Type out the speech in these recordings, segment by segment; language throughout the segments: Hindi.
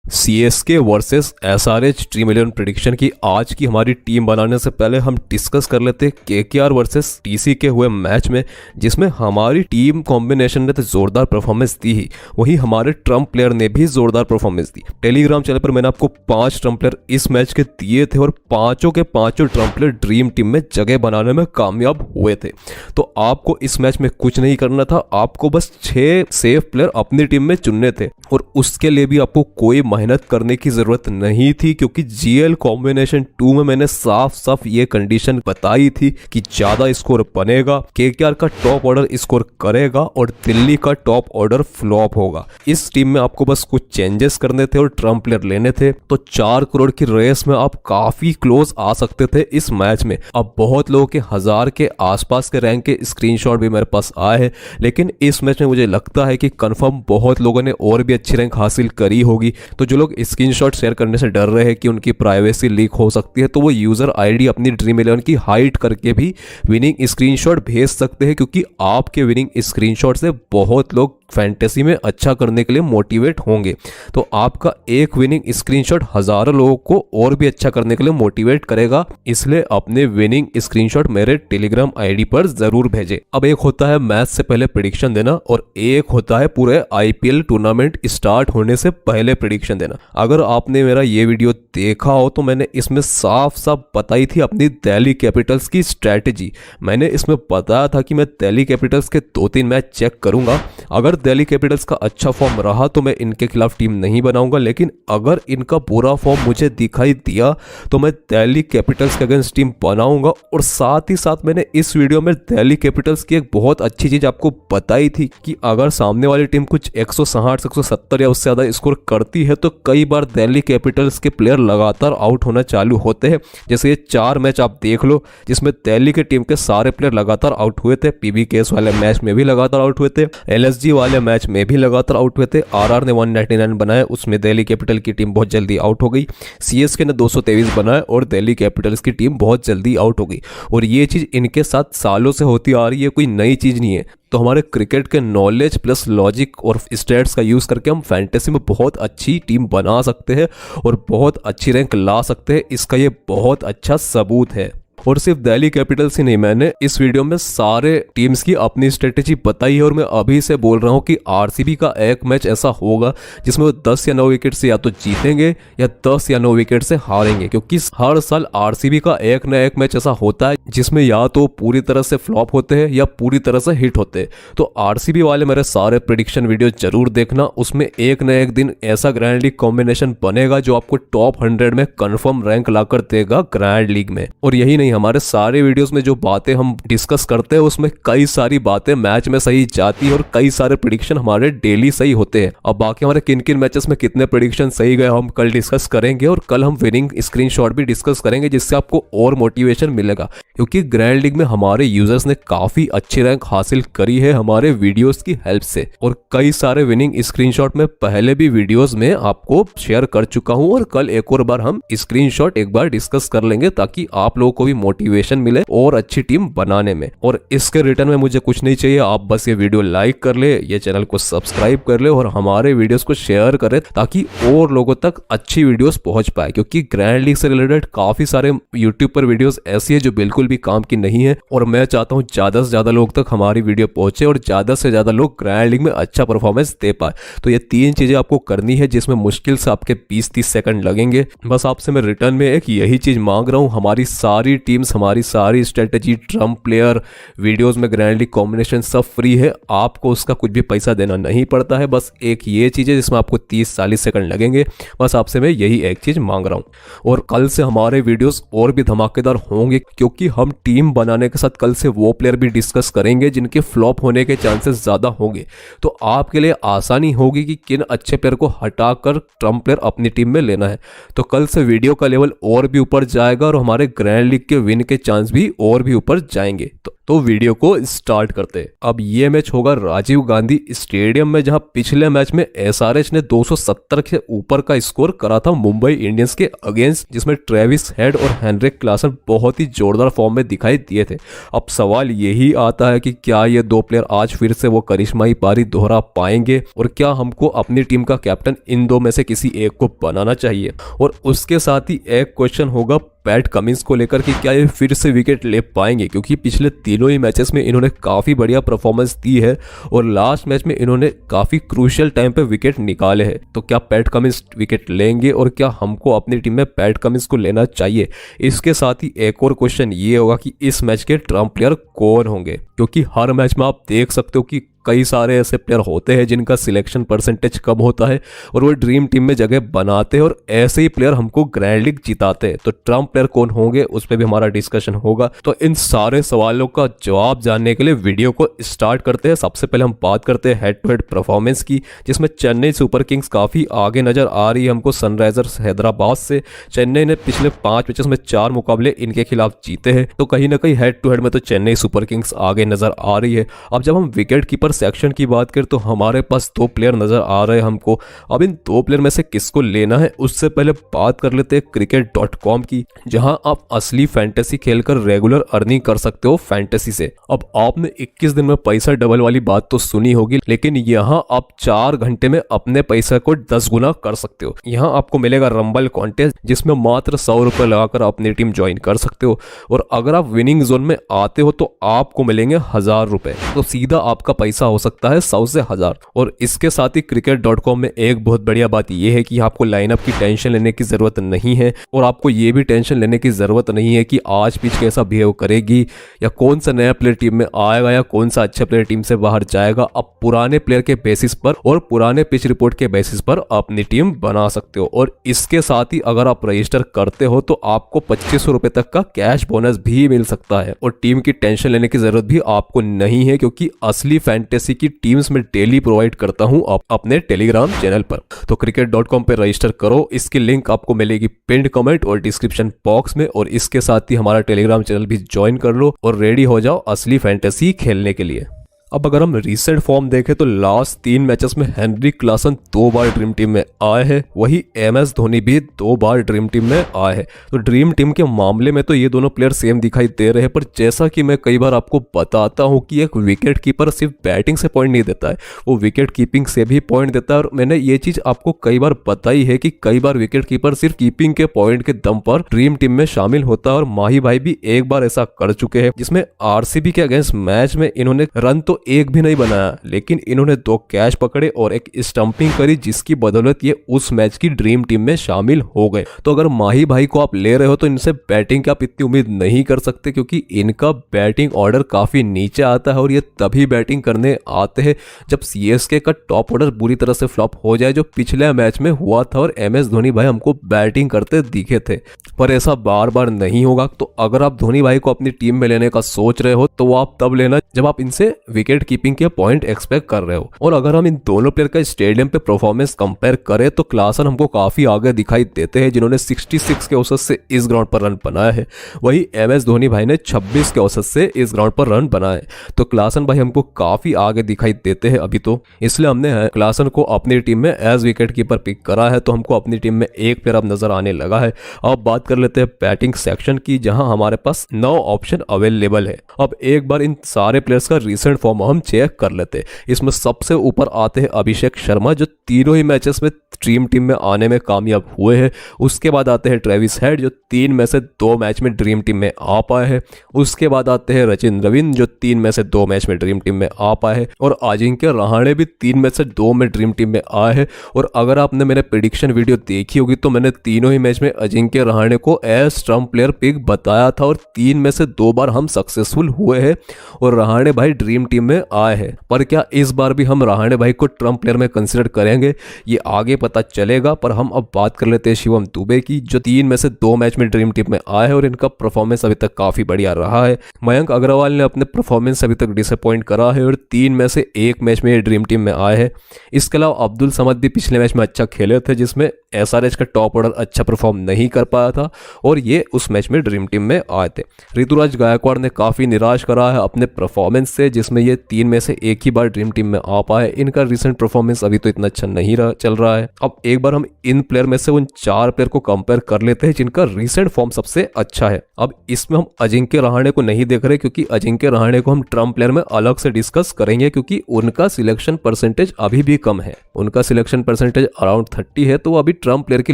CSK versus SRH dream 11 prediction की आज की हमारी टीम बनाने से पहले हम डिस्कस कर लेते KKR वर्सेस TCK हुए मैच में, जिसमें हमारी टीम कॉम्बिनेशन ने तो जोरदार परफॉर्मेंस दी ही, वहीं हमारे ट्रम्प प्लेयर ने भी जोरदार परफॉर्मेंस दी। टेलीग्राम चैनल पर मैंने आपको 5 ट्रम्प प्लेयर इस मैच के दिए थे और पांचों के पांचों ट्रम्प प्लेयर ड्रीम टीम में जगह बनाने में कामयाब हुए थे। तो आपको इस मैच में कुछ नहीं करना था, आपको बस 6 सेफ प्लेयर अपनी टीम में चुनने थे और उसके लिए भी आपको कोई मेहनत करने की जरूरत नहीं थी, क्योंकि GL कॉम्बिनेशन 2 में मैंने साफ साफ ये कंडीशन बताई थी कि ज्यादा स्कोर बनेगा, KKR का टॉप ऑर्डर स्कोर करेगा और दिल्ली का टॉप ऑर्डर फ्लॉप होगा। इस टीम में आपको बस कुछ चेंजेस करने थे और ट्रम्प प्लेयर लेने थे। तो 4 करोड़ की रेस में आप काफी क्लोज आ सकते थे इस मैच में। अब बहुत लोगों के 1000 के आसपास के रैंक के स्क्रीनशॉट भी मेरे पास आए हैं, लेकिन इस मैच में मुझे लगता है कि कंफर्म बहुत लोगों ने और भी अच्छी रैंक हासिल करी होगी। तो जो लोग स्क्रीनशॉट शेयर करने से डर रहे हैं कि उनकी प्राइवेसी लीक हो सकती है, तो वो यूजर आईडी अपनी ड्रीम 11 की हाइड करके भी विनिंग स्क्रीनशॉट भेज सकते हैं, क्योंकि आपके विनिंग स्क्रीनशॉट से बहुत लोग फैंटेसी में अच्छा करने के लिए मोटिवेट होंगे। तो आपका एक विनिंग स्क्रीनशॉट हजारों लोगों को और भी अच्छा करने के लिए मोटिवेट करेगा, इसलिए अपने विनिंग स्क्रीनशॉट मेरे टेलीग्राम आईडी पर जरूर भेजें। अब एक होता है मैच से पहले प्रेडिक्शन देना और एक होता है पूरे IPL टूर्नामेंट स्टार्ट होने से पहले प्रेडिक्शन देना। अगर आपने मेरा ये वीडियो देखा हो तो मैंने इसमें साफ साफ बताई थी अपनी दिल्ली कैपिटल्स की स्ट्रैटेजी। मैंने इसमें बताया था कि मैं दिल्ली कैपिटल्स के 2-3 मैच चेक करूंगा, अगर दिल्ली कैपिटल्स का अच्छा फॉर्म रहा तो मैं इनके खिलाफ टीम नहीं बनाऊंगा, लेकिन अगर इनका बुरा फॉर्म मुझे दिखाई दिया तो मैं दिल्ली कैपिटल्स के अगेंस्ट टीम बनाऊंगा। और साथ ही साथ मैंने इस वीडियो में दिल्ली कैपिटल्स की एक बहुत अच्छी चीज आपको बताई थी कि अगर सामने वाली टीम कुछ 160 170 या उससे ज्यादा स्कोर करती है तो कई बार दिल्ली कैपिटल्स के प्लेयर लगातार आउट होना चालू होते हैं। जैसे ये 4 मैच आप देख लो जिसमें दिल्ली की टीम के सारे प्लेयर लगातार आउट हुए थे। PBKS वाले मैच में भी लगातार आउट हुए थे, LSG वाले मैच में भी लगातार आउट हुए थे। RR ने 199 बनाए, उसमें दिल्ली कैपिटल की टीम बहुत जल्दी आउट हो गई। CSK ने 223 बनाए और दिल्ली कैपिटल्स की टीम बहुत जल्दी आउट हो गई। और ये चीज इनके साथ सालों से होती आ रही है, कोई नई चीज नहीं है। तो हमारे क्रिकेट के नॉलेज प्लस लॉजिक और स्टैट्स का यूज करके हम फैंटेसी में बहुत अच्छी टीम बना सकते हैं और बहुत अच्छी रैंक ला सकते हैं, इसका ये बहुत अच्छा सबूत है। और सिर्फ दिल्ली कैपिटल्स ही नहीं, मैंने इस वीडियो में सारे टीम्स की अपनी स्ट्रेटेजी बताई है और मैं अभी से बोल रहा हूँ कि RCB का एक मैच ऐसा होगा जिसमें वो 10 या 9 विकेट से या तो जीतेंगे या 10 या 9 विकेट से हारेंगे, क्योंकि हर साल RCB का एक न एक मैच ऐसा होता है जिसमें या तो पूरी तरह से फ्लॉप होते हैं या पूरी तरह से हिट होते हैं। तो RCB वाले मेरे सारे प्रेडिक्शन वीडियो जरूर देखना, उसमें एक न एक दिन ऐसा ग्रैंड लीग कॉम्बिनेशन बनेगा जो आपको टॉप 100 में कंफर्म रैंक लाकर देगा ग्रैंड लीग में। और यही नहीं, हमारे सारे वीडियोस में जो बातें हम डिस्कस करते हैं उसमें कई सारी बातें मैच में सही जाती है और कई सारे प्रेडिक्शन हमारे डेली सही होते हैं। अब बाकी हमारे किन किन मैचेस में कितने प्रेडिक्शन सही गए हम कल डिस्कस करेंगे और कल हम विनिंग स्क्रीनशॉट भी डिस्कस करेंगे, जिससे आपको और मोटिवेशन मिलेगा, क्योंकि ग्रैंड लीग में हमारे यूजर्स ने काफी अच्छी रैंक हासिल करी है हमारे वीडियोस की हेल्प से। और कई सारे विनिंग स्क्रीनशॉट में पहले भी वीडियोस में आपको शेयर कर चुका हूं और कल एक और बार हम स्क्रीनशॉट एक बार डिस्कस कर लेंगे, ताकि आप लोगों को भी मोटिवेशन मिले और अच्छी टीम बनाने में। और इसके रिटर्न में मुझे कुछ नहीं चाहिए, आप बस ये वीडियो लाइक कर ले, ये चैनल को सब्सक्राइब कर ले और हमारे वीडियोस को शेयर करें, ताकि और लोगों तक अच्छी वीडियोस पहुंच पाए। क्योंकि ग्रैंड लीग से रिलेटेड काफी सारे यूट्यूब पर वीडियोस ऐसी है जो बिल्कुल भी काम की नहीं है, और मैं चाहता हूं ज्यादा से ज्यादा लोग तक हमारी वीडियो पहुंचे और ज्यादा से ज्यादा लोग ग्रैंड लीग में अच्छा परफॉर्मेंस दे पाए। तो ये 3 चीजें आपको करनी है, जिसमें मुश्किल से आपके 20-30 सेकंड लगेंगे। बस आपसे मैं रिटर्न में एक यही चीज मांग रहा हूं, हमारी सारी टीम्स, हमारी सारी स्ट्रेटेजी, ट्रम्प प्लेयर, वीडियोस में ग्रैंड लीग कॉम्बिनेशन सब फ्री है, आपको उसका कुछ भी पैसा देना नहीं पड़ता है। बस एक ये चीज है जिसमें आपको 30-40 सेकंड लगेंगे, बस आपसे मैं यही एक चीज मांग रहा हूं। और कल से हमारे वीडियोस और भी धमाकेदार होंगे, क्योंकि हम टीम बनाने के साथ कल से वो प्लेयर भी डिस्कस करेंगे जिनके फ्लॉप होने के चांसेस ज्यादा होंगे। तो आपके लिए आसानी होगी कि किन अच्छे प्लेयर को हटाकर ट्रम्प प्लेयर अपनी टीम में लेना है। तो कल से वीडियो का लेवल और भी ऊपर जाएगा और हमारे ग्रैंड लीग के विन के चांस भी और भी ऊपर जाएंगे। तो वीडियो को स्टार्ट करते। अब ये मैच होगा राजीव गांधी स्टेडियम में, जहां पिछले मैच में एसआरएच ने 270 के ऊपर का स्कोर करा था मुंबई इंडियंस के अगेंस्ट, जिसमें ट्रेविस हेड और हेनरिक क्लासन बहुत ही जोरदार फॉर्म में दिखाई दिए थे। अब सवाल यही आता है कि क्या ये दो प्लेयर आज फिर से वो करिश्माई पारी दोहरा पाएंगे और क्या हमको अपनी टीम का कैप्टन इन दो में से किसी एक को बनाना चाहिए। और उसके साथ ही एक क्वेश्चन होगा पैट कमिंस को लेकर कि क्या ये फिर से विकेट ले पाएंगे, क्योंकि पिछले तीनों ही मैचेस में इन्होंने काफ़ी बढ़िया परफॉर्मेंस दी है और लास्ट मैच में इन्होंने काफ़ी क्रूशियल टाइम पे विकेट निकाले हैं। तो क्या पैट कमिंस विकेट लेंगे और क्या हमको अपनी टीम में पैट कमिंस को लेना चाहिए। इसके साथ ही एक और क्वेश्चन ये होगा कि इस मैच के ट्रम्प प्लेयर कौन होंगे, क्योंकि हर मैच में आप देख सकते हो कि कई सारे ऐसे प्लेयर होते हैं जिनका सिलेक्शन परसेंटेज कम होता है और वो ड्रीम टीम में जगह बनाते हैं और ऐसे ही प्लेयर हमको ग्रैंड लीग जिताते हैं। तो ट्रम्प प्लेयर कौन होंगे उस पर भी हमारा डिस्कशन होगा। तो इन सारे सवालों का जवाब जानने के लिए वीडियो को स्टार्ट करते हैं। सबसे पहले हम बात करते हैं हेड टू हेड परफॉर्मेंस की, जिसमें चेन्नई सुपर किंग्स काफ़ी आगे नजर आ रही है हमको सनराइजर्स हैदराबाद से। चेन्नई ने पिछले 5 मैचेस में 4 मुकाबले इनके खिलाफ जीते हैं, तो कहीं ना कहीं हेड टू हेड में तो चेन्नई सुपर किंग्स आगे नजर आ रही है। अब जब हम विकेट कीपर सेक्शन की बात करें तो हमारे पास 2 प्लेयर नजर आ रहे हैं हमको। अब इन 2 प्लेयर में से किसको लेना है उससे पहले बात कर लेते हैं cricket.com की, जहां आप असली फैंटेसी खेलकर रेगुलर अर्निंग कर सकते हो फैंटेसी से। अब आपने 21 दिन में पैसा डबल वाली बात तो सुनी होगी, लेकिन यहां आप 4 घंटे में अपने पैसे को 10 गुना कर सकते हो। यहां आपको मिलेगा रंबल कॉन्टेस्ट, जिसमें मात्र 100 रुपए लगाकर अपनी टीम ज्वाइन कर सकते हो और अगर आप विनिंग जोन में आते हो तो आपको मिलेंगे 1000 रुपए। तो सीधा आपका पैसा हो सकता है 100 से 1000। और इसके साथ ही cricket.com में एक बहुत बढ़िया बात यह है कि आपको लाइनअप की टेंशन लेने की जरूरत नहीं है और आपको ये भी टेंशन लेने की जरूरत नहीं है कि आज पिच कैसा बिहेव करेगी या कौन सा नया प्लेयर टीम में आएगा या कौन सा अच्छा प्लेयर टीम से बाहर जाएगा। आप पुराने प्लेयर के बेसिस पर और पुराने पिच रिपोर्ट के बेसिस पर अपनी टीम बना सकते हो। और इसके साथ ही अगर आप रजिस्टर करते हो तो आपको 2500 रुपए तक का कैश बोनस भी मिल सकता है और टीम की टेंशन लेने की जरूरत भी आपको नहीं है, क्योंकि असली फैंटेसी की टीम्स में डेली प्रोवाइड करता हूं अपने टेलीग्राम चैनल पर। तो cricket.com पे रजिस्टर करो, इसकी लिंक आपको मिलेगी पिंड कमेंट और डिस्क्रिप्शन बॉक्स में। और इसके साथ ही हमारा टेलीग्राम चैनल भी ज्वाइन कर लो और रेडी हो जाओ असली फैंटेसी खेलने के लिए। अब अगर हम रिसेंट फॉर्म देखें तो लास्ट 3 मैचेस में हेनरिक क्लासन 2 बार ड्रीम टीम में आए हैं, वही MS धोनी भी 2 बार ड्रीम टीम में आए हैं। तो ड्रीम टीम के मामले में तो ये दोनों प्लेयर सेम दिखाई दे रहे हैं, पर जैसा कि मैं कई बार आपको बताता हूं कि एक विकेट कीपर सिर्फ बैटिंग से पॉइंट नहीं देता है, वो विकेट कीपिंग से भी पॉइंट देता है। और मैंने ये चीज आपको कई बार बताई है कि कई बार विकेट कीपर सिर्फ कीपिंग के पॉइंट के दम पर ड्रीम टीम में शामिल होता है। और माही भाई भी एक बार ऐसा कर चुके हैं, जिसमें RCB के अगेंस्ट मैच में इन्होंने रन तो एक भी नहीं बनाया, लेकिन इन्होंने 2 कैच पकड़े और एक स्टंपिंग करी, जिसकी बदौलत ये उस मैच की ड्रीम टीम में शामिल हो गए। तो अगर माही भाई को आप ले रहे हो तो इनसे बैटिंग की आप इतनी उम्मीद नहीं कर सकते, क्योंकि इनका बैटिंग ऑर्डर काफी नीचे आता है और ये तभी बैटिंग करने आते हैं जब CSK का टॉप ऑर्डर बुरी तरह से फ्लॉप हो जाए, जो पिछले मैच में हुआ था और MS धोनी भाई हमको बैटिंग करते दिखे थे। पर ऐसा बार बार नहीं होगा। तो अगर आप धोनी भाई को अपनी टीम में लेने का सोच रहे हो तो वो आप तब लेना जब आप इनसे विकेट कीपिंग के पॉइंट एक्सपेक्ट कर रहे हो। और अगर हम इन दोनों प्लेयर का स्टेडियम पे परफॉर्मेंस कंपेयर करें तो क्लासन हमको काफी आगे दिखाई देते हैं, जिन्होंने 66 के औसत से इस ग्राउंड पर रन बनाया है, वही MS धोनी भाई ने 26 के औसत से इस ग्राउंड पर रन बनाए। तो क्लासन भाई हमको काफी आगे दिखाई देते हैं अभी, तो इसलिए हमने क्लासन को अपनी टीम में एज विकेट कीपर पिक करा है। तो हमको अपनी टीम में एक प्लेयर अब नजर आने लगा है। अब बात कर लेते हैं बैटिंग सेक्शन की, जहां हमारे पास 9 ऑप्शन अवेलेबल है। अब एक बार इन सारे प्लेयर्स का रिसेंट फॉर्म हम चेक कर लेते। इसमें सबसे ऊपर आते हैं अभिषेक शर्मा, जो तीनों ही मैचेस में ड्रीम टीम में आने में कामयाब हुए हैं। उसके बाद आते हैं ट्रेविस हेड, जो 3 में से 2 मैच में ड्रीम टीम में आ पाए हैं। उसके बाद आते हैं रचिन रविंद्र, जो 3 में से 2 मैच में ड्रीम टीम में आ पाए हैं। और अजिंक्य रहाणे भी 3 में से 2 में ड्रीम टीम में आए हैं। और अगर आपने मेरे प्रेडिक्शन वीडियो देखी होगी तो मैंने तीनों ही मैच में अजिंक्य रहाणे को एज ट्रम्प प्लेयर पिक बताया था और 3 में से 2 बार हम सक्सेसफुल हुए हैं। और रहाणे भाई ड्रीम टीम में आए हैं। पर क्या इस बार भी हम रहाणे भाई को ट्रम्प प्लेयर में कंसिडर करेंगे, ये आगे पता चलेगा। पर हम अब बात कर लेते हैं शिवम दुबे की, जो 3 में से 2 मैच में ड्रीम टीम में आए हैं और इनका परफॉर्मेंस अभी तक काफी बढ़िया रहा है। मयंक अग्रवाल ने अपने परफॉर्मेंस अभी तक डिसअपॉइंट करा है और 3 में से 1 मैच में ये ड्रीम टीम में आए हैं। इसके अलावा अब्दुल समद भी पिछले मैच में अच्छा खेले थे, जिसमें एसआरएच का टॉप ऑर्डर अच्छा परफॉर्म नहीं कर पाया था और ये उस मैच में ड्रीम टीम में आए थे। ऋतुराज गायकवाड़ ने काफी निराश करा है अपने परफॉर्मेंस से, जिसमें ये 3 में से 1 ही बार ड्रीम टीम में आ पाए। इनका रिसेंट परफॉर्मेंस अभी तो इतना अच्छा नहीं चल रहा है। अब एक बार हम इन प्लेयर में से उन 4 प्लेयर को कंपेयर कर लेते हैं जिनका रिसेंट फॉर्म सबसे अच्छा है। अब इसमें हम अजिंक्य रहाणे को नहीं देख रहे, क्योंकि अजिंक्य रहाणे को हम ट्रम्प प्लेयर में अलग से डिस्कस करेंगे, क्योंकि उनका सिलेक्शन परसेंटेज अभी भी कम है। उनका सिलेक्शन परसेंटेज अराउंड 30 है, तो वो अभी ट्रम्प प्लेयर की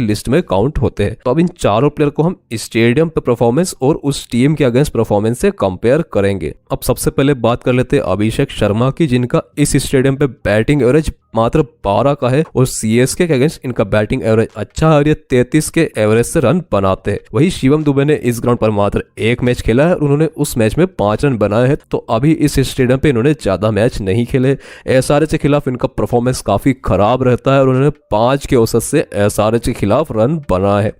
लिस्ट में काउंट होते हैं। तो अब इन चारों प्लेयर को हम स्टेडियम पे परफॉर्मेंस और उस टीम के अगेंस्ट परफॉर्मेंस से कंपेयर करेंगे। अब सबसे पहले बात कर लेते हैं अभिषेक शर्मा की, जिनका इस स्टेडियम पे बैटिंग एवरेज मात्र 12 का है और सीएसके के अगेंस्ट इनका बैटिंग एवरेज अच्छा है और ये 33 के एवरेज से रन बनाते हैं। वही शिवम दुबे ने इस ग्राउंड पर मात्र 1 मैच खेला है और उन्होंने उस मैच में 5 रन बनाए हैं। तो अभी इस स्टेडियम पे इन्होंने ज्यादा मैच नहीं खेले। एसआरएच के खिलाफ इनका परफॉर्मेंस काफी खराब रहता है और उन्होंने 5 के औसत से एसआरएच के खिलाफ रन बनाए हैं।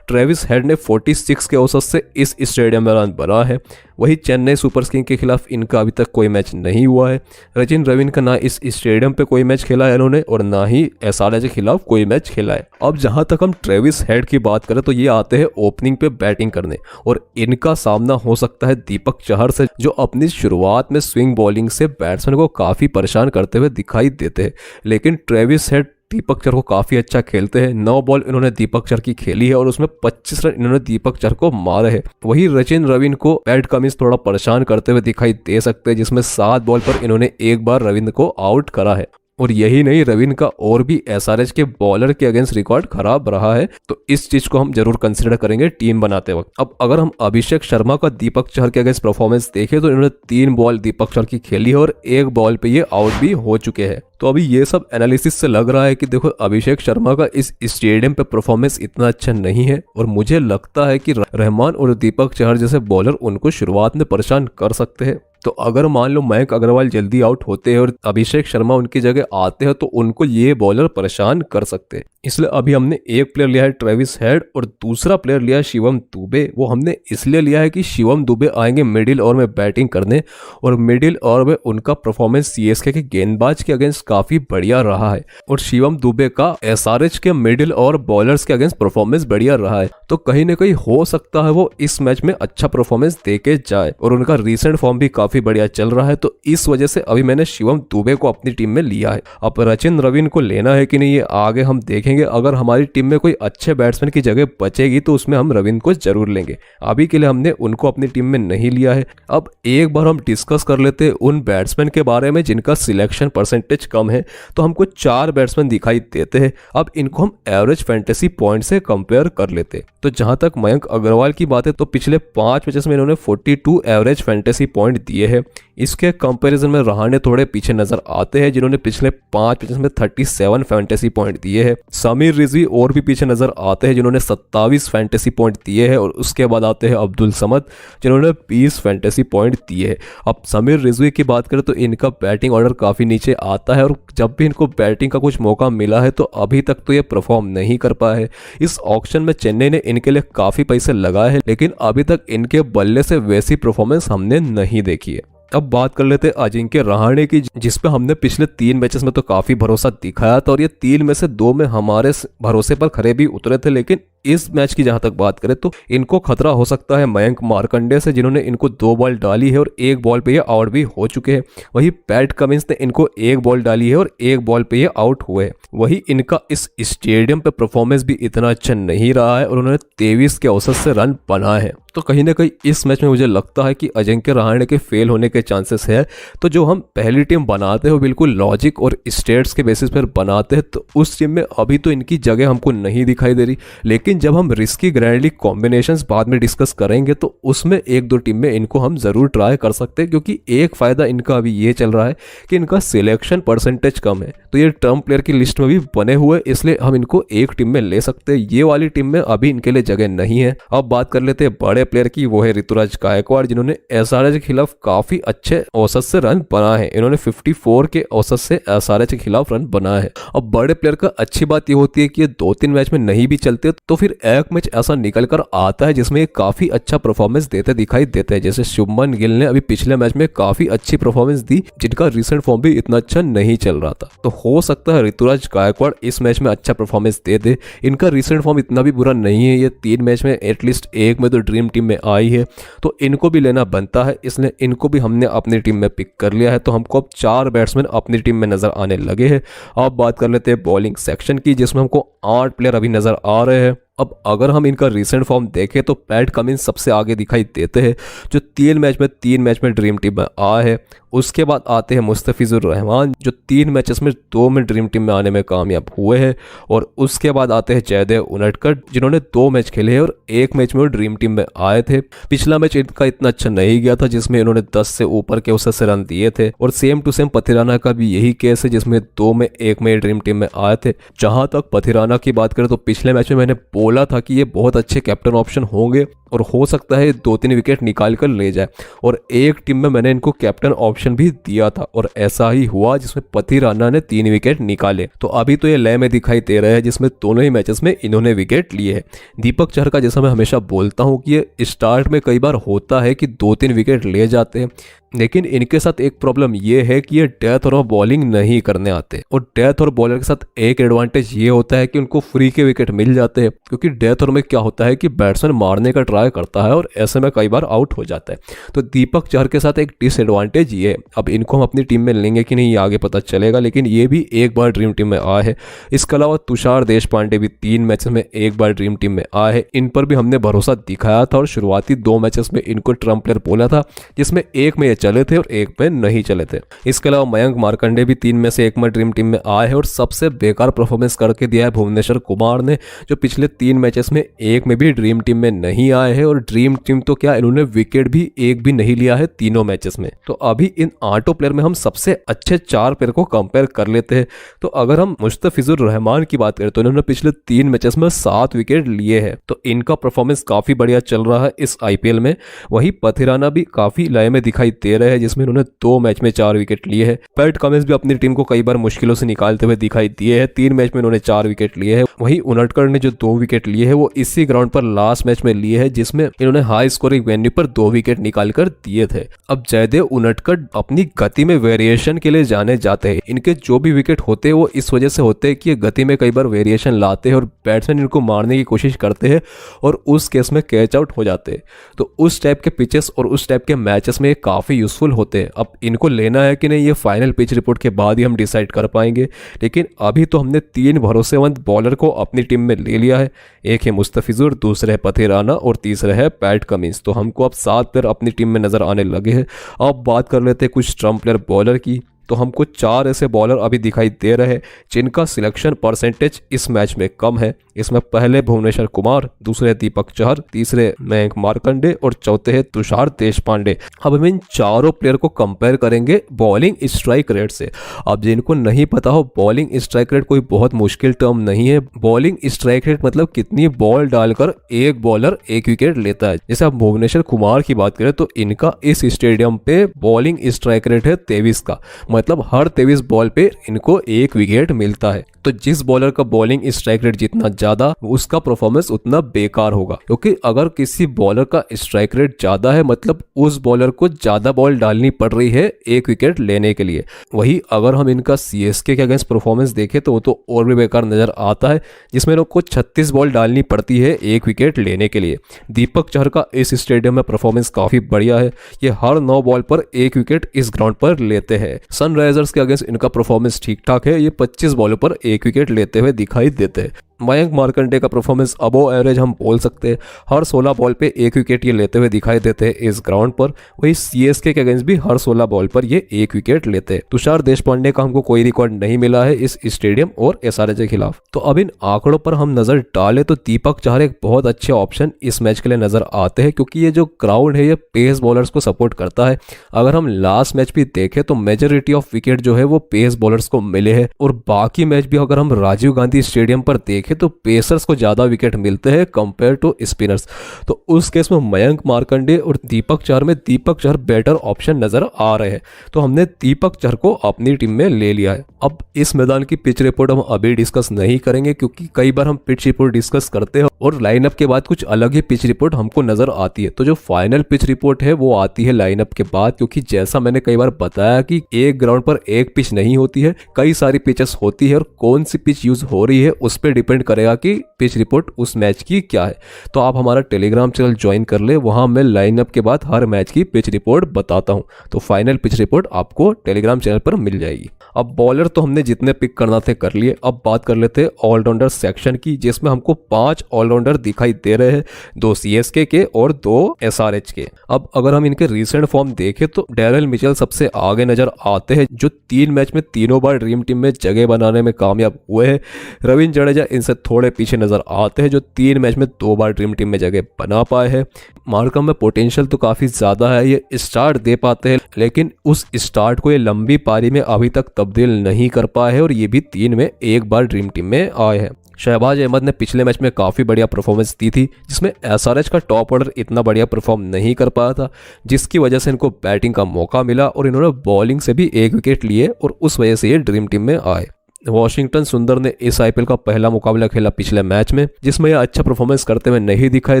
ट्रेविस हेड ने 46 के औसत से इस स्टेडियम में रन बना है। वही चेन्नई सुपर किंग्स के खिलाफ इनका अभी तक कोई मैच नहीं हुआ है। रचिन रविन का ना इस स्टेडियम पे कोई मैच खेला है इन्होंने और ना ही एसआरएच के खिलाफ कोई मैच खेला है। अब जहां तक हम ट्रेविस हेड की बात करें तो ये आते हैं ओपनिंग पे बैटिंग करने और इनका सामना हो सकता है दीपक चहर से, जो अपनी शुरुआत में स्विंग बॉलिंग से बैट्समैन को काफी परेशान करते हुए दिखाई देते हैं। लेकिन ट्रेविस हेड दीपक चहर को काफी अच्छा खेलते हैं। 9 बॉल इन्होंने दीपक चहर की खेली है और उसमें 25 रन इन्होंने दीपक चहर को मारे हैं। वही रचिन रविन को पैट कमिंस थोड़ा परेशान करते हुए दिखाई दे सकते हैं, जिसमें 7 बॉल पर इन्होंने एक बार रविंद्र को आउट करा है। और यही नहीं, रविन का और भी एसआरएच के बॉलर के अगेंस्ट रिकॉर्ड खराब रहा है, तो इस चीज को हम जरूर कंसिडर करेंगे टीम बनाते वक्त। अब अगर हम अभिषेक शर्मा का दीपक चहर के अगेंस्ट परफॉर्मेंस देखें तो इन्होंने 3 बॉल दीपक चहर की खेली है और 1 बॉल पे ये आउट भी हो चुके हैं। तो अभी ये सब एनालिसिस से लग रहा है कि देखो अभिषेक शर्मा का इस स्टेडियम पे परफॉर्मेंस इतना अच्छा नहीं है और मुझे लगता है कि रहमान और दीपक चहर जैसे बॉलर उनको शुरुआत में परेशान कर सकते हैं। तो अगर मान लो मयंक अग्रवाल जल्दी आउट होते हैं और अभिषेक शर्मा उनकी जगह आते हैं तो उनको ये बॉलर परेशान कर सकते हैं। इसलिए अभी हमने एक प्लेयर लिया है ट्रेविस हेड और दूसरा प्लेयर लिया है शिवम दुबे। वो हमने इसलिए लिया है कि शिवम दुबे आएंगे मिडिल ओवर में बैटिंग करने और मिडिल ओवर में उनका परफॉर्मेंस सीएसके के गेंदबाज के अगेंस्ट काफी बढ़िया रहा है और शिवम दुबे का एसआरएच के मिडिल ओवर बॉलर्स के अगेंस्ट परफॉर्मेंस बढ़िया रहा है। तो कहीं ना कहीं हो सकता है वो इस मैच में अच्छा परफॉर्मेंस देके जाए और उनका रिसेंट फॉर्म भी काफी बढ़िया चल रहा है। तो इस वजह से अभी मैंने शिवम दुबे को अपनी टीम में लिया है। अब रचिन रविन को लेना है कि नहीं ये आगे हम देखेंगे। अगर हमारी टीम में कोई अच्छे बैट्समैन की जगह बचेगी तो उसमें हम रविन को जरूर लेंगे। अभी के लिए हमने उनको अपनी टीम में नहीं लिया है। अब एक बार हम डिस्कस कर लेते हैं उन बैट्समैन के बारे में जिनका सिलेक्शन परसेंटेज कम है। तो हमको 4 बैट्समैन दिखाई देते हैं। अब इनको हम एवरेज फैंटेसी पॉइंट से कंपेयर कर लेते हैं। तो जहां तक मयंक अग्रवाल की बात है तो पिछले 5 मैचेस में इन्होंने 42 एवरेज फैंटेसी पॉइंट दिए हैं। इसके कंपैरिजन में रहाणे थोड़े पीछे नजर आते हैं, जिन्होंने पिछले 5 मैचेस में 37 फैंटेसी पॉइंट दिए हैं। समीर रिजवी और भी पीछे नजर आते हैं, जिन्होंने 27 फैंटेसी पॉइंट दिए हैं और उसके बाद आते हैं अब्दुल समद, जिन्होंने 20 फैंटेसी पॉइंट दिए हैं। अब समीर रिजवी की बात करें तो इनका बैटिंग ऑर्डर काफी नीचे आता है और जब भी इनको बैटिंग का कुछ मौका मिला है तो अभी तक तो ये परफॉर्म नहीं कर पाए है। इस ऑक्शन में चेन्नई ने इनके लिए काफी पैसे लगाए हैं, लेकिन अभी तक इनके बल्ले से वैसी परफॉर्मेंस हमने नहीं देखी है। अब बात कर लेते हैं अजिंक्य रहाणे की, जिसपे हमने पिछले 3 मैचेस में तो काफी भरोसा दिखाया था और ये 3 में से 2 में हमारे भरोसे पर खरे भी उतरे थे। लेकिन इस मैच की जहां तक बात करें तो इनको खतरा हो सकता है मयंक मार्कंडे से, जिन्होंने इनको 2 बॉल डाली है और 1 बॉल पे ये आउट भी हो चुके हैं। वही पैट कमिंस ने इनको 1 बॉल डाली है और 1 बॉल पे ये आउट हुए। वही इनका इस स्टेडियम पे परफॉर्मेंस भी इतना अच्छा नहीं रहा है और उन्होंने 23 के औसत से रन बनाए हैं। तो कहीं ना कहीं इस मैच में मुझे लगता है कि अजिंक्य रहाणे के फेल होने के चांसेस है। तो जो हम पहली टीम बनाते हैं वो बिल्कुल लॉजिक और स्टेट्स के बेसिस पर बनाते हैं, तो उस टीम में अभी तो इनकी जगह हमको नहीं दिखाई दे रही। लेकिन जब हम रिस्की ग्रैंड लीग कॉम्बिनेशंस बाद में डिस्कस करेंगे तो उसमें 1-2 टीम में इनको हम जरूर ट्राई कर सकते हैं, क्योंकि एक फायदा इनका अभी ये चल रहा है कि इनका सिलेक्शन परसेंटेज कम है। तो ये टर्म प्लेयर की लिस्ट में भी बने हुए, इसलिए हम इनको एक टीम में ले सकते हैं। ये वाली टीम में अभी इनके लिए जगह नहीं है। अब बात कर लेते हैं बड़े बड़े प्लेयर की, वो है ऋतुराज गायकवाड़, जिन्होंने एसआरएच के खिलाफ काफी अच्छे औसत से रन बनाए हैं। इन्होंने 54 के औसत से एसआरएच के खिलाफ रन बनाए हैं। अब बड़े प्लेयर का अच्छी बात ये होती है कि ये 2-3 मैच में नहीं भी चलते तो फिर एक मैच ऐसा निकल कर आता है जिसमें ये काफी अच्छा परफॉर्मेंस देते दिखाई देते हैं। जैसे शुभमन गिल ने अभी पिछले मैच में काफी अच्छी परफॉर्मेंस दी, जिनका रिसेंट फॉर्म भी इतना अच्छा नहीं चल रहा था। तो हो सकता है ऋतुराज गायकवाड़ इस मैच में अच्छा परफॉर्मेंस दे दे। इनका रिसेंट फॉर्म इतना भी बुरा नहीं है, ये 3 मैच में एटलीस्ट एक में तो ड्रीम टीम में आई है, तो इनको भी लेना बनता है, इसलिए इनको भी हमने अपनी टीम में पिक कर लिया है। तो हमको अब 4 बैट्समैन अपनी टीम में नजर आने लगे हैं। अब बात कर लेते हैं बॉलिंग सेक्शन की, जिसमें हमको 8 प्लेयर अभी नजर आ रहे हैं। अब अगर हम इनका रिसेंट फॉर्म देखें तो पैट कमिंस सबसे आगे दिखाई देते हैं, जो 3 मैच में ड्रीम टीम में आए हैं। उसके बाद आते हैं मुस्तफिजुर रहमान, जो 3 मैचेस में 2 में ड्रीम टीम में आने में कामयाब हुए हैं। और उसके बाद आते हैं जयदेव उनटकर, जिन्होंने 2 मैच खेले हैं और 1 मैच में वो ड्रीम टीम में आए थे। पिछला मैच इनका इतना अच्छा नहीं गया था, जिसमें इन्होंने 10 से ऊपर के औसत से रन दिए थे। और सेम टू सेम पथिराना का भी यही केस है, जिसमें 2 में 1 में ड्रीम टीम में आए थे। जहां तक पथिराना की बात करें तो पिछले मैच में मैंने बोला था कि ये बहुत अच्छे कैप्टन ऑप्शन होंगे और हो सकता है 2-3 विकेट निकाल कर ले जाए, और एक टीम में मैंने इनको कैप्टन ऑप्शन भी दिया था और ऐसा ही हुआ, जिसमें पथिराना ने 3 विकेट निकाले। तो अभी तो ये लय में दिखाई दे रहा है, जिसमें दोनों ही मैचेस में इन्होंने विकेट लिए हैं। दीपक चहर का जैसा मैं हमेशा बोलता हूं कि ये स्टार्ट में कई बार होता है कि 2-3 विकेट ले जाते हैं, लेकिन इनके साथ एक प्रॉब्लम ये है कि ये डेथ और बॉलिंग नहीं करने आते। और डेथ और बॉलर के साथ एक एडवांटेज ये होता है कि उनको फ्री के विकेट मिल जाते हैं, क्योंकि डेथ और में क्या होता है कि बैट्समैन मारने का ट्राई करता है और ऐसे में कई बार आउट हो जाता है। तो दीपक चहर के साथ एक डिसएडवांटेज ये है। अब इनको हम अपनी टीम में लेंगे कि नहीं ये आगे पता चलेगा, लेकिन ये भी एक बार ड्रीम टीम में आए हैं। इसके अलावा तुषार देशपांडे भी 3 मैचेस में एक बार ड्रीम टीम में आए हैं। इन पर भी हमने भरोसा दिखाया था और शुरुआती 2 मैचेस में इनको ट्रम्प प्लेयर बोला था, जिसमें एक में ये चले थे और एक में नहीं चले थे। इसके अलावा मयंक मार्कंडे भी 3 में से 1 में ड्रीम टीम में आए हैं और सबसे बेकार परफॉर्मेंस करके दिया है भुवनेश्वर कुमार ने, जो पिछले 3 मैचेस में एक में भी ड्रीम टीम में नहीं आए हैं। और ड्रीम टीम तो क्या, इन्होंने विकेट भी एक भी नहीं लिया है तीनों मैचेस में। तो अभी इन 8 प्लेयर में हम सबसे अच्छे 4 प्लेयर को कंपेयर कर लेते हैं। तो अगर हम मुस्तफिजुर रहमान की बात करें तो इन्होंने पिछले 3 मैचेस में 7 विकेट लिए हैं, तो इनका परफॉर्मेंस काफी बढ़िया चल रहा है इस आईपीएल में। वहीं पथिराना भी काफी लय में दिखाई दे रहे हैं, जिसमें इन्होंने 2 मैच में 4 विकेट लिए हैं। पैट कमिंस भी अपनी टीम को कई बार मुश्किलों से निकालते हुए दिखाई दिए हैं। 3 मैच में इन्होंने 4 विकेट लिए हैं। वहीं उनटकर ने जो 2 विकेट लिए हैं वो इसी ग्राउंड पर लास्ट मैच में लिए हैं, जिसमें इन्होंने हाई स्कोरिंग वेन्यू पर 2 विकेट निकाल कर दिए थे। अब जयदेव उनटकर अपनी गति में वेरिएशन के लिए जाने जाते हैं। इनके जो भी विकेट होते हैं वो इस वजह से होते हैं कि ये गति में कई बार वेरिएशन लाते हैं और बैट्समैन इनको मारने की कोशिश करते हैं और उस केस में कैच आउट हो जाते हैं। तो उस टाइप के पिचेस और उस टाइप के मैचेस में काफी यूजफुल होते हैं। अब इनको लेना है कि नहीं ये फाइनल पिच रिपोर्ट के बाद ही हम डिसाइड कर पाएंगे, लेकिन अभी तो हमने 3 भरोसेमंद बॉलर को अपनी टीम में ले लिया है। एक है मुस्तफिजुर, दूसरे है पथिराना और तीसरे है पैट कमिंस। तो हमको अब 7 प्लेयर अपनी टीम में नजर आने लगे हैं। अब बात कर लेते हैं कुछ ट्रम्प प्लेयर बॉलर की। तो हमको 4 ऐसे बॉलर अभी दिखाई दे रहे हैं जिनका सिलेक्शन परसेंटेज इस मैच में कम है। इसमें पहले भुवनेश्वर कुमार, दूसरे दीपक चहर, तीसरे मयंक मार्कंडे और चौथे है तुषार देशपांडे। अब हम इन चारों प्लेयर को कंपेयर करेंगे बॉलिंग स्ट्राइक रेट से। अब जिनको नहीं पता हो, बॉलिंग स्ट्राइक रेट कोई बहुत मुश्किल टर्म नहीं है। बॉलिंग स्ट्राइक रेट मतलब कितनी बॉल डालकर एक बॉलर एक विकेट लेता है। जैसे आप भुवनेश्वर कुमार की बात करें तो इनका इस स्टेडियम पे बॉलिंग स्ट्राइक रेट है 23 का, मतलब हर 23 बॉल पे इनको 1 विकेट मिलता है। तो जिस बॉलर का बॉलिंग स्ट्राइक रेट जितना ज्यादा उसका परफॉर्मेंस उतना बेकार होगा, क्योंकि अगर किसी बॉलर का स्ट्राइक रेट ज्यादा है मतलब उस बॉलर को ज्यादा बॉल डालनी पड़ रही है 1 विकेट लेने के लिए। वही अगर हम इनका सीएसके के अगेंस्ट परफॉर्मेंस देखें तो वो तो और भी बेकार नजर आता है, जिसमें इनको 36 बॉल डालनी पड़ती है 1 विकेट लेने के लिए। दीपक चहर का इस स्टेडियम में परफॉर्मेंस काफी बढ़िया है, ये हर 9 बॉल पर 1 विकेट इस ग्राउंड पर लेते हैं। सनराइजर्स के अगेंस्ट इनका परफॉर्मेंस ठीक ठाक है, ये 25 बॉलों पर 1 विकेट लेते हुए दिखाई देते हैं। मयंक मार्कंडे का परफॉर्मेंस अबोव एवरेज हम बोल सकते हैं, हर 16 बॉल पे 1 विकेट ये लेते हुए दिखाई देते हैं इस ग्राउंड पर। वही सीएसके के अगेंस्ट भी हर 16 बॉल पर ये 1 विकेट लेते हैं। तुषार देशपांडे का हमको कोई रिकॉर्ड नहीं मिला है इस स्टेडियम और एसआरएच के खिलाफ। तो अब इन आंकड़ों पर हम नजर डालें तो दीपक चहर एक बहुत अच्छे ऑप्शन इस मैच के लिए नजर आते हैं, क्योंकि ये जो ग्राउंड है ये पेस बॉलर्स को सपोर्ट करता है। अगर हम लास्ट मैच भी देखें तो मेजोरिटी ऑफ विकेट जो है वो पेस बॉलर्स को मिले हैं, और बाकी मैच भी अगर हम राजीव गांधी स्टेडियम पर देखें देखें तो पेसर्स को ज़्यादा विकेट मिलते हैं कंपेयर टू स्पिनर्स। तो उस केस में मयंक मार्कंडे और दीपक चहर में दीपक चहर बेटर ऑप्शन नज़र आ रहे हैं, तो हमने दीपक चहर को अपनी टीम में ले लिया है। अब इस मैदान की पिच रिपोर्ट हम अभी डिस्कस नहीं करेंगे, क्योंकि कई बार हम पिच रिपोर्ट डिस्कस करते हैं और लाइनअप के बाद कुछ अलग ही पिच रिपोर्ट हमको नजर आती है। तो जो फाइनल पिच रिपोर्ट है वो आती है लाइनअप के बाद, क्योंकि जैसा मैंने कई बार बताया कि एक ग्राउंड पर एक पिच नहीं होती है, कई सारी पिचेस होती है और कौन सी पिच यूज हो रही है उस पर डिपेंड करेगा कि पिच रिपोर्ट उस मैच की क्या है। तो आप हमारा टेलीग्राम चैनल ज्वाइन कर ले, वहां मैं लाइनअप के बाद हर मैच की पिच रिपोर्ट बताता हूं। तो फाइनल पिच रिपोर्ट आपको टेलीग्राम चैनल पर मिल जाएगी। अब बॉलर तो हमने जितने पिक करना थे कर लिए। अब बात कर लेते हैं ऑलराउंडर सेक्शन की, जिसमें हमको 5 ऑलराउंडर दिखाई दे रहे हैं, 2 सीएसके के और 2 एसआरएच के। अब अगर हम इनके रीसेंट फॉर्म देखें तो डेरिल मिचेल सबसे आगे नजर आते हैं, जो 3 मैच में तीनों बार ड्रीम टीम में जगह बनाने में कामयाब हुए हैं। रविंद्र जडेजा इनसे थोड़े पीछे नजर आते हैं, जो 3 मैच में 2 बार ड्रीम टीम में जगह बना पाए हैं। मार्करम में पोटेंशियल तो काफी ज्यादा है, ये स्टार्ट दे पाते हैं, लेकिन उस स्टार्ट को ये लंबी पारी में अभी तक तब्दील नहीं कर पाए हैं और ये भी 3 में 1 बार ड्रीम टीम में आए हैं। शहबाज अहमद ने पिछले मैच में काफ़ी बढ़िया परफॉर्मेंस दी थी, जिसमें एसआरएच का टॉप ऑर्डर इतना बढ़िया परफॉर्म नहीं कर पाया था, जिसकी वजह से इनको बैटिंग का मौका मिला और इन्होंने बॉलिंग से भी 1 विकेट लिए और उस वजह से ये ड्रीम टीम में आए। वॉशिंगटन सुंदर ने इस आईपीएल का पहला मुकाबला खेला पिछले मैच में, जिसमें यह अच्छा परफॉर्मेंस करते हुए नहीं दिखाई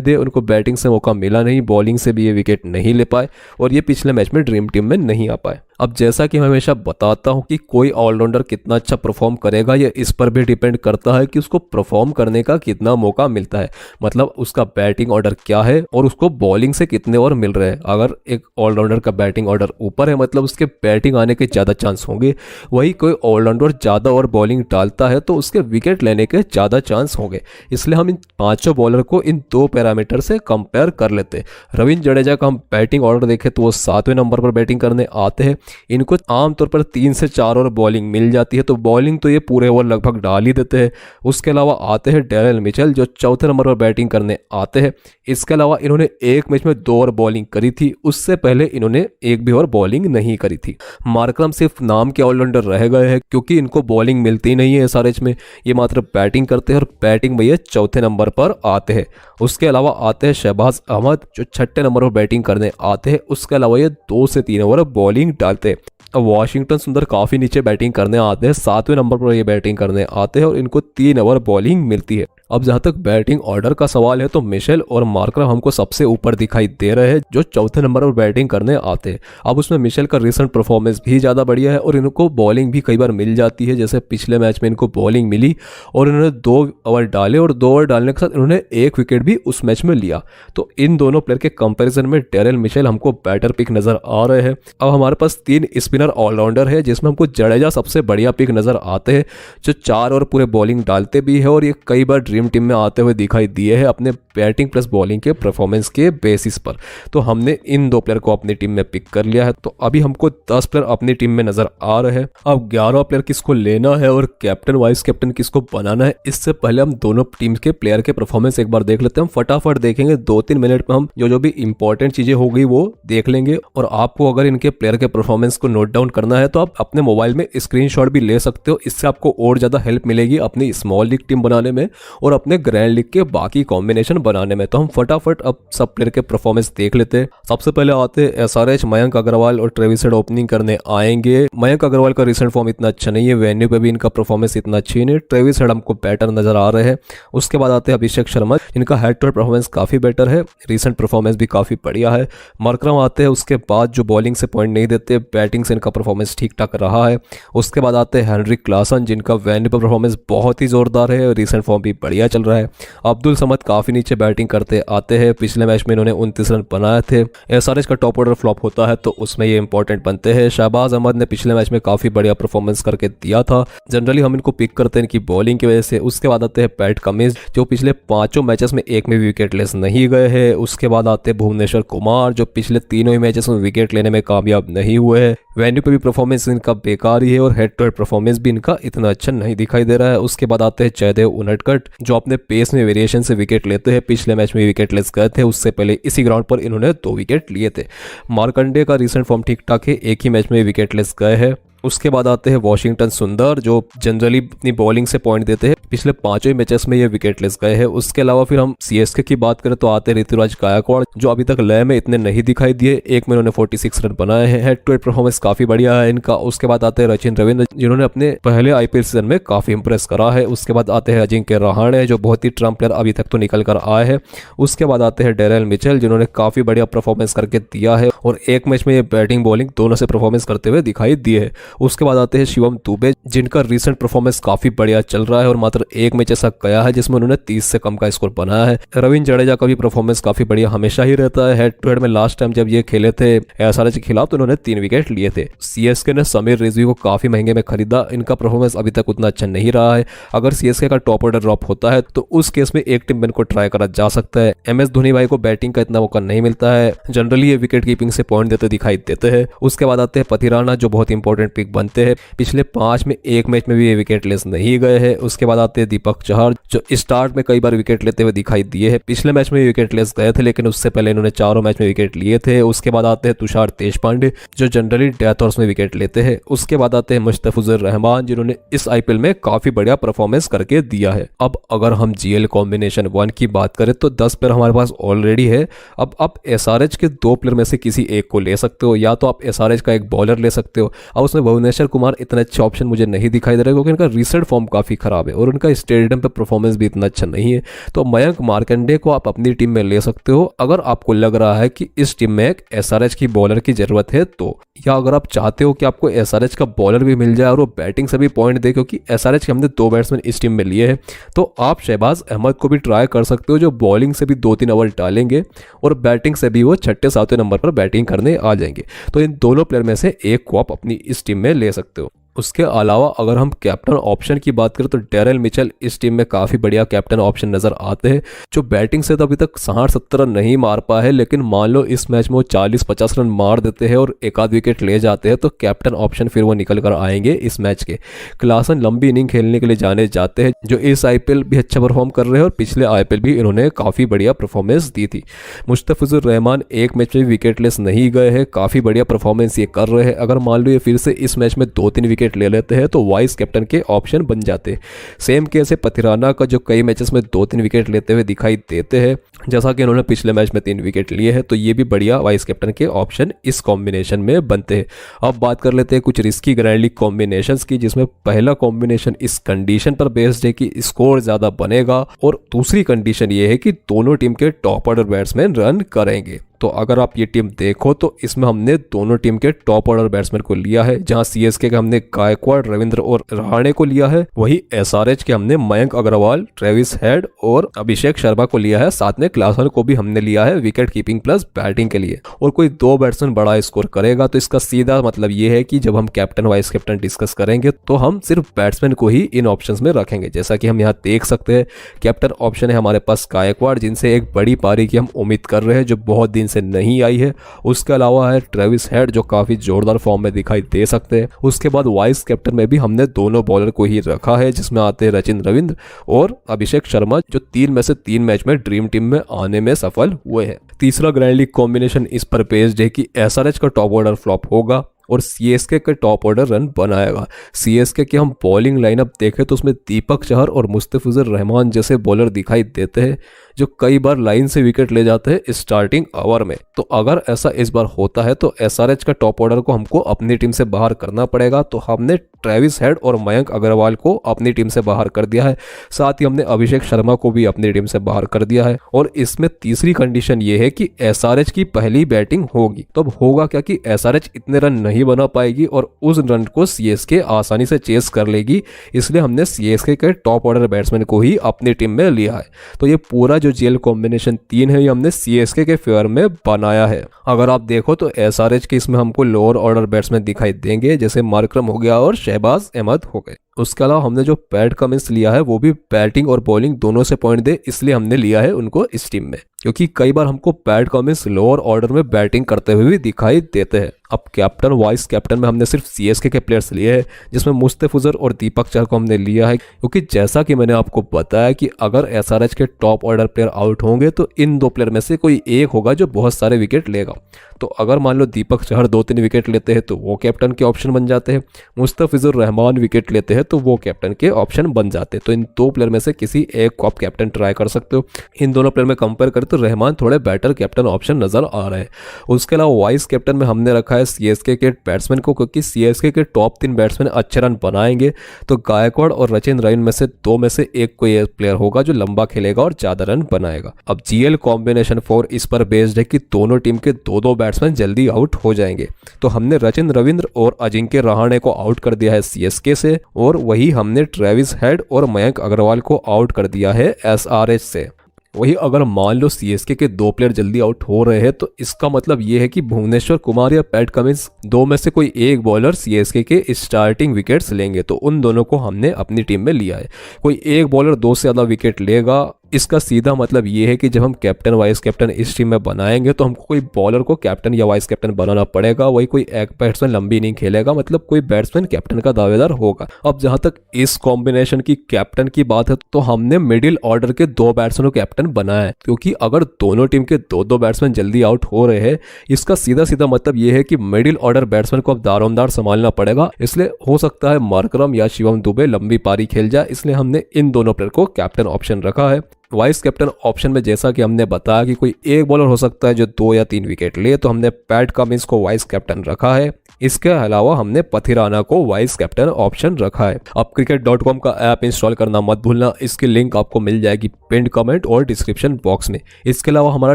दे। उनको बैटिंग से मौका मिला नहीं, बॉलिंग से भी ये विकेट नहीं ले पाए और ये पिछले मैच में ड्रीम टीम में नहीं आ पाए। अब जैसा कि मैं हमेशा बताता हूं कि कोई ऑलराउंडर कितना अच्छा परफॉर्म करेगा ये इस पर भी डिपेंड करता है कि उसको परफॉर्म करने का कितना मौका मिलता है, मतलब उसका बैटिंग ऑर्डर क्या है और उसको बॉलिंग से कितने ओवर मिल रहे हैं। अगर एक ऑलराउंडर का बैटिंग ऑर्डर ऊपर है, मतलब उसके बैटिंग आने के ज़्यादा चांस होंगे। वही कोई ऑलराउंडर ज़्यादा ओवर बॉलिंग डालता है तो उसके विकेट लेने के ज़्यादा चांस होंगे। इसलिए हम इन 5 बॉलर को इन 2 पैरामीटर से कंपेयर कर लेते हैं। रविंद्र जडेजा का हम बैटिंग ऑर्डर देखें तो वो 7वें नंबर पर बैटिंग करने आते हैं। इनको आमतौर पर 3 से 4 ओवर बॉलिंग मिल जाती है, तो बॉलिंग तो ये पूरे ओवर लगभग डाल ही देते हैं। उसके अलावा आते हैं डेरिल मिचेल, जो 4थे नंबर पर बैटिंग करने आते हैं। इसके अलावा इन्होंने एक मैच में 2 ओवर बॉलिंग करी थी, उससे पहले इन्होंने एक भी ओवर बॉलिंग नहीं करी थी। मार्करम सिर्फ नाम के ऑलराउंडर रह गए हैं, क्योंकि इनको बॉलिंग मिलती नहीं है एसआरएच में, ये मात्र बैटिंग करते हैं और बैटिंग में ये 4थे नंबर पर आते हैं। उसके अलावा आते हैं शहबाज अहमद, जो 6ठे नंबर पर बैटिंग करने आते हैं। उसके अलावा ये 2 से 3 ओवर बॉलिंग डालते हैं। अब वॉशिंगटन सुंदर काफ़ी नीचे बैटिंग करने आते हैं, 7वें नंबर पर ये बैटिंग करने आते हैं और इनको 3 ओवर बॉलिंग मिलती है। अब जहाँ तक बैटिंग ऑर्डर का सवाल है तो मिशेल और मार्करम हमको सबसे ऊपर दिखाई दे रहे हैं, जो 4थे नंबर पर बैटिंग करने आते हैं। अब उसमें मिशेल का रिसेंट परफॉर्मेंस भी ज़्यादा बढ़िया है और इनको बॉलिंग भी कई बार मिल जाती है। जैसे पिछले मैच में इनको बॉलिंग मिली और इन्होंने 2 ओवर डाले और 2 ओवर डालने के साथ इन्होंने 1 विकेट भी उस मैच में लिया। तो इन दोनों प्लेयर के कंपेरिजन में डेरिल मिशेल हमको बेटर पिक नजर आ रहे हैं। अब हमारे पास 3 स्पिनर ऑलराउंडर है, जिसमें हमको जडेजा सबसे बढ़िया पिक नजर आते हैं, जो 4 ओवर पूरे बॉलिंग डालते भी है और ये कई बार ड्रीम टीम में आते हुए दिखाई दिए हैं अपने बैटिंग प्लस बॉलिंग के परफॉर्मेंस के बेसिस पर। तो हमने इन 2 प्लेयर को अपनी टीम में पिक कर लिया है। तो अभी हमको 10 प्लेयर अपनी टीम में नजर आ रहे हैं। अब 11 प्लेयर किसको लेना है और कैप्टन वाइस कैप्टन किसको बनाना है, इससे पहले हम दोनों टीम के प्लेयर के परफॉर्मेंस एक बार देख लेते हैं। हम फटाफट देखेंगे, 2-3 मिनट में हम जो भी इंपॉर्टेंट चीजें हो गई वो देख लेंगे। और आपको अगर इनके प्लेयर के परफॉर्मेंस को नोट डाउन करना है तो आप अपने मोबाइल में स्क्रीनशॉट भी ले सकते हो। इससे आपको और ज्यादा हेल्प मिलेगी अपनी स्मॉल लीग टीम बनाने में और अपने ग्रैंड लीग के बाकी कॉम्बिनेशन बनाने में। तो हम फटाफट अब सब प्लेयर के परफॉर्मेंस देख लेते हैं। सबसे पहले आते हैं एसआरएच, मयंक अग्रवाल और ट्रेविस हेड ओपनिंग करने आएंगे। मयंक अग्रवाल का रिसेंट फॉर्म इतना अच्छा नहीं है, वेन्यू पे भी इनका परफॉर्मेंस इतना अच्छी नहीं है। ट्रेविस हेड हमको बेटर नजर आ रहे हैं। उसके बाद आते हैं अभिषेक शर्मा, इनका हेड टू हेड परफॉर्मेंस काफी बेटर है, रिसेंट परफॉर्मेंस भी काफी बढ़िया है। मार्करम आते हैं, उसके बाद जो बॉलिंग से पॉइंट नहीं देते, बैटिंग से इनका परफॉर्मेंस ठीक ठाक रहा है। उसके बाद आते हैं हेनरिक क्लासन, जिनका वेन्यू पर परफॉर्मेंस बहुत ही जोरदार है, रिसेंट फॉर्म भी बढ़िया चल रहा है। अब्दुल समद काफी नीचे बैटिंग करते आते हैं, पिछले मैच में इन्होंने 29 रन बनाए थे। एसआरएच का टॉप ऑर्डर फ्लॉप होता है तो उसमें ये इंपॉर्टेंट बनते हैं। शहबाज अहमद ने पिछले मैच में काफी बढ़िया परफॉर्मेंस करके दिया था, जनरली हम इनको पिक करते हैं इनकी बॉलिंग की वजह से। उसके बाद आते हैं पैट कमिंस, जो पिछले 5 मैचेस में एक में विकेट लेस नहीं गए हैं। उसके बाद आते हैं भुवनेश्वर कुमार, जो पिछले 3 मैचेस में विकेट लेने में कामयाब नहीं हुए हैं। वेन्यू पे भी परफॉर्मेंस इनका बेकार ही है और हेड टू हेड परफॉर्मेंस भी इनका इतना अच्छा नहीं दिखाई दे रहा है। उसके बाद आते हैं जयदेव उनडकट, जो अपने पेस में वेरिएशन से विकेट लेते हैं। पिछले मैच में विकेट लेस गए थे, उससे पहले इसी ग्राउंड पर इन्होंने 2 विकेट लिए थे। मार्कंडे का रिसेंट फॉर्म ठीक ठाक है, एक ही मैच में विकेट लेस गए हैं। उसके बाद आते हैं वॉशिंगटन सुंदर जो जनरली अपनी बॉलिंग से पॉइंट देते हैं, पिछले 5 मैचेस में ये विकेटलेस गए हैं। उसके अलावा फिर हम सीएसके की बात करें तो आते हैं ऋतुराज गायकवाड़ जो अभी तक लय में इतने नहीं दिखाई दिए, एक में उन्होंने 46 रन बनाए हैं, हेड टू हेड परफॉर्मेंस काफी बढ़िया है इनका। उसके बाद आते हैं रचिन रविंद्र जिन्होंने अपने पहले आईपीएल सीजन में काफी इंप्रेस करा है। उसके बाद आते हैं अजिंक्य रहाणे जो बहुत ही ट्रम्प प्लेयर अभी तक तो निकल कर आए हैं। उसके बाद आते हैं डेरेल मिचेल जिन्होंने काफी बढ़िया परफॉर्मेंस करके दिया है और एक मैच में ये बैटिंग बॉलिंग दोनों से परफॉर्मेंस करते हुए दिखाई दिए है। उसके बाद आते हैं शिवम दुबे जिनका रिसेंट परफॉर्मेंस काफी बढ़िया चल रहा है और मात्र एक मैच ऐसा गया है जिसमें उन्होंने 30 से कम का स्कोर बनाया है। रविंद्र जडेजा का भी परफॉर्मेंस काफी बढ़िया हमेशा ही रहता है। हेड टू हेड में लास्ट टाइम जब ये खेले थे एसआरएच के खिलाफ तो उन्होंने 3 विकेट लिए थे। सीएसके ने समीर रिजवी को काफी महंगे में खरीदा, इनका परफॉर्मेंस अभी तक उतना अच्छा नहीं रहा है। अगर सीएसके का टॉप ऑर्डर ड्रॉप होता है तो उस केस में एक टीम मैन को ट्राई करा जा सकता है। एमएस धोनी भाई को बैटिंग का इतना मौका नहीं मिलता है, जनरली ये विकेट कीपिंग से पॉइंट देते दिखाई देते हैं। उसके बाद आते हैं पथिराना जो बहुत इंपॉर्टेंट पिक बनते हैं, पिछले 5 में एक मैच में भी ये विकेट लेस नहीं गए हैं। उसके बाद आते हैं दीपक चहर जो स्टार्ट में कई बार विकेट लेते हुए दिखाई दिए हैं, पिछले मैच में विकेट लेस गए थे लेकिन उससे पहले इन्होंने चारों मैच में विकेट लिए थे। उसके बाद आते हैं तुषार देशपांडे जो जनरली डेथ ओवर्स में विकेट लेते हैं। उसके बाद आते हैं मुस्तफिजुर रहमान जिन्होंने इस आईपीएल में काफी बढ़िया परफॉर्मेंस करके दिया है। अब अगर हम जीएल कॉम्बिनेशन 1 की बात करें तो 10 प्लेयर हमारे पास ऑलरेडी है। अब आप एसआरएच के 2 प्लेयर में से किसी एक को ले सकते हो, या तो आप एसआरएच का एक बॉलर ले सकते हो। अब उसमें भुवनेश्वर कुमार इतना अच्छा ऑप्शन मुझे नहीं दिखाई दे रहा है क्योंकि इनका रिसेंट फॉर्म काफी खराब है और उनका स्टेडियम पे परफॉर्मेंस भी इतना अच्छा नहीं है। तो मयंक मार्कंडे को आप अपनी टीम में ले सकते हो अगर आपको लग रहा है कि इस टीम में एक एसआरएच की बॉलर की जरूरत है तो, या अगर आप चाहते हो कि आपको एसआरएच का बॉलर भी मिल जाए और वो बैटिंग से भी पॉइंट दे, क्योंकि एसआरएच के हमने 2 बैट्समैन इस टीम में लिए हैं, तो आप शहबाज अहमद को भी ट्राई कर सकते हो जो बॉलिंग से भी 2-3 ओवर डालेंगे और बैटिंग से भी वो 6-7 नंबर पर बैटिंग करने आ जाएंगे। तो इन दोनों प्लेयर में से एक को आप अपनी इस टीम में ले सकते हो। उसके अलावा अगर हम कैप्टन ऑप्शन की बात करें तो डेरेल मिचेल इस टीम में काफ़ी बढ़िया कैप्टन ऑप्शन नज़र आते हैं, जो बैटिंग से तो अभी तक 60-70 रन नहीं मार पाए हैं, लेकिन मान लो इस मैच में वो 40-50 रन मार देते हैं और एक आध विकेट ले जाते हैं तो कैप्टन ऑप्शन फिर वो निकल कर आएंगे इस मैच के। क्लासन लंबी इनिंग खेलने के लिए जाने जाते हैं, जो इस आईपीएल भी अच्छा परफॉर्म कर रहे हैं और पिछले आईपीएल भी इन्होंने काफ़ी बढ़िया परफॉर्मेंस दी थी। मुस्तफिजुर रहमान एक मैच में विकेटलेस नहीं गए हैं, काफ़ी बढ़िया परफॉर्मेंस ये कर रहे हैं। अगर मान लो ये फिर से इस मैच में 2-3 विकेट ले लेते हैं तो वाइस कैप्टन के ऑप्शन बन जाते। सेम केस है पथिराना का जो कई मैचेस में 2-3 विकेट लेते हुए दिखाई देते हैं, जैसा कि इन्होंने पिछले मैच में 3 विकेट लिए हैं, तो ये भी बढ़िया वाइस कैप्टन के ऑप्शन इस कॉम्बिनेशन में बनते हैं। अब बात कर लेते हैं कुछ रिस्की ग्रैंड लीग कॉम्बिनेशंस की, जिसमें पहला कॉम्बिनेशन इस कंडीशन पर बेस्ड है कि स्कोर ज्यादा बनेगा और दूसरी कंडीशन ये है कि दोनों टीम के टॉप ऑर्डर बैट्समैन रन करेंगे। तो अगर आप ये टीम देखो तो इसमें हमने दोनों टीम के टॉप ऑर्डर बैट्समैन को लिया है, जहां सीएसके के हमने गायकवाड़, रविंद्र और रहाणे को लिया है, वही एसआरएच के हमने मयंक अग्रवाल, ट्रेविस हेड और अभिषेक शर्मा को लिया है। साथ में क्लासन को भी हमने लिया है विकेट कीपिंग प्लस बैटिंग के लिए। और कोई 2 बैट्समैन बड़ा स्कोर करेगा तो इसका सीधा मतलब ये है कि जब हम कैप्टन वाइस कैप्टन डिस्कस करेंगे तो हम सिर्फ बैट्समैन को ही इन ऑप्शंस में रखेंगे। जैसा कि हम यहाँ देख सकते हैं कैप्टन ऑप्शन है हमारे पास गायकवाड़, जिनसे एक बड़ी पारी की हम उम्मीद कर रहे हैं जो बहुत दिन से नहीं आई है। उसके अलावा है ट्रेविस हेड जो काफी जोरदार फॉर्म में दिखाई दे सकते हैं। उसके बाद वाइस कैप्टन में भी हमने दोनों बॉलर को ही रखा है, जिसमें आते हैं रचिन रविंद्र और अभिषेक शर्मा, जो 3 में से 3 मैच में ड्रीम टीम में आने में सफल हुए हैं। तीसरा ग्रैंड लीग कॉम्बिनेशन इस पर बेस्ड है कि एसआरएच का टॉप ऑर्डर फ्लॉप होगा और सीएसके के टॉप ऑर्डर रन बनाएगा। सीएसके की हम बॉलिंग लाइनअप देखें तो उसमें दीपक चहर और मुस्तफिजुर रहमान जैसे बॉलर दिखाई देते हैं, जो कई बार लाइन से विकेट ले जाते हैं स्टार्टिंग ओवर में। तो अगर ऐसा इस बार होता है तो एसआरएच का टॉप ऑर्डर को हमको अपनी टीम से बाहर करना पड़ेगा। तो हमने ट्रेविस हेड और मयंक अग्रवाल को अपनी टीम से बाहर कर दिया है, साथ ही हमने अभिषेक शर्मा को भी अपनी टीम से बाहर कर दिया है। और इसमें तीसरी कंडीशन ये है कि एसआरएच की पहली बैटिंग होगी। तो अब होगा क्या कि एसआरएच इतने रन नहीं बना पाएगी और उस रन को सीएसके आसानी से चेस कर लेगी, इसलिए हमने सीएसके के टॉप ऑर्डर बैट्समैन को ही अपनी टीम में लिया है। तो ये पूरा जो जीएल कॉम्बिनेशन 3 है ये हमने सीएसके के फेवर में बनाया है। अगर आप देखो तो एसआरएच के इसमें हमको लोअर ऑर्डर बैट्समैन दिखाई देंगे, जैसे मार्करम हो गया और शहबाज अहमद हो गए। उसके अलावा हमने जो पैट कमिंस लिया है वो भी बैटिंग और बॉलिंग दोनों से पॉइंट दे इसलिए हमने लिया है उनको इस टीम में, क्योंकि कई बार हमको पैट कमिंस लोअर ऑर्डर में बैटिंग करते हुए भी दिखाई देते हैं। अब कैप्टन वाइस कैप्टन में हमने सिर्फ सीएसके के प्लेयर्स लिए हैं, जिसमें मुस्तफिजुर और दीपक चहर को हमने लिया है, क्योंकि जैसा कि मैंने आपको बताया कि अगर एसआरएच के टॉप ऑर्डर प्लेयर आउट होंगे तो इन दो प्लेयर में से कोई एक होगा जो बहुत सारे विकेट लेगा। तो अगर मान लो दीपक चहर 2-3 विकेट लेते हैं तो वो कैप्टन के ऑप्शन बन जाते हैं, मुस्तफिजुर रहमान विकेट लेते हैं तो वो कैप्टन के ऑप्शन बन जाते हैं। तो इन दो प्लेयर में से किसी एक को आप कैप्टन ट्राई कर सकते हो। इन दोनों प्लेयर में कंपेयर करें तो रहमान थोड़े बेटर कैप्टन ऑप्शन नजर आ रहे हैं। उसके अलावा वाइस कैप्टन में हमने रखा है सीएसके के बैट्समैन को, क्योंकि सीएसके के टॉप 3 बैट्समैन अच्छे रन बनाएंगे तो गायकवाड़ और रचिन रवीन में से दो में से एक कोई प्लेयर होगा जो लंबा खेलेगा और ज्यादा रन बनाएगा। अब जीएल कॉम्बिनेशन 4 इस पर बेस्ड है कि दोनों टीम के दो बैट्समैन जल्दी आउट हो जाएंगे। तो हमने रचिन रविंद्र और अजिंक्य रहाणे को आउट कर दिया है सीएसके से, और वही हमने ट्रेविस हेड और मयंक अग्रवाल को आउट कर दिया है एसआरएच से। वही अगर मान लो सीएसके के 2 प्लेयर जल्दी आउट हो रहे हैं तो इसका मतलब ये है कि भुवनेश्वर कुमार या पैट कमिंस दो में से कोई एक बॉलर सीएसके के स्टार्टिंग विकेट्स लेंगे, तो उन दोनों को हमने अपनी टीम में लिया है। कोई एक बॉलर 2 से ज़्यादा विकेट लेगा, इसका सीधा मतलब ये है कि जब हम कैप्टन वाइस कैप्टन इस टीम में बनाएंगे तो हमको कोई बॉलर को कैप्टन या वाइस कैप्टन बनाना पड़ेगा। वही कोई एक बैट्समैन लंबी नहीं खेलेगा, मतलब कोई बैट्समैन कैप्टन का दावेदार होगा। अब जहां तक इस कॉम्बिनेशन की कैप्टन की बात है तो हमने मिडिल ऑर्डर के 2 बैट्समैन को कैप्टन बनाया है, क्योंकि अगर दोनों टीम के 2 बैट्समैन जल्दी आउट हो रहे हैं इसका सीधा सीधा मतलब ये है कि मिडिल ऑर्डर बैट्समैन को अब दारोमदार संभालना पड़ेगा। इसलिए हो सकता है मार्करम या शिवम दुबे लंबी पारी खेल जाए, इसलिए हमने इन दोनों प्लेयर को कैप्टन ऑप्शन रखा है। वाइस कैप्टन ऑप्शन में जैसा कि हमने बताया कि कोई एक बॉलर हो सकता है जो 2 या 3 विकेट ले, तो हमने पैट कमिंस को वाइस कैप्टन रखा है। इसके अलावा हमने पथिराना को वाइस कैप्टन ऑप्शन रखा है। अब cricket.com का ऐप इंस्टॉल करना मत भूलना, इसकी लिंक आपको मिल जाएगी पिंड कमेंट और डिस्क्रिप्शन बॉक्स में। इसके अलावा हमारा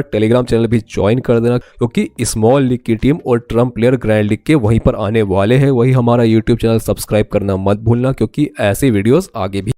टेलीग्राम चैनल भी ज्वाइन कर देना, क्योंकि स्मॉल लीग की टीम और ट्रम्प प्लेयर ग्रैंड लीग के वहीं पर आने वाले हैं। वही हमारा यूट्यूब चैनल सब्सक्राइब करना मत भूलना, क्योंकि ऐसे वीडियोस आगे भी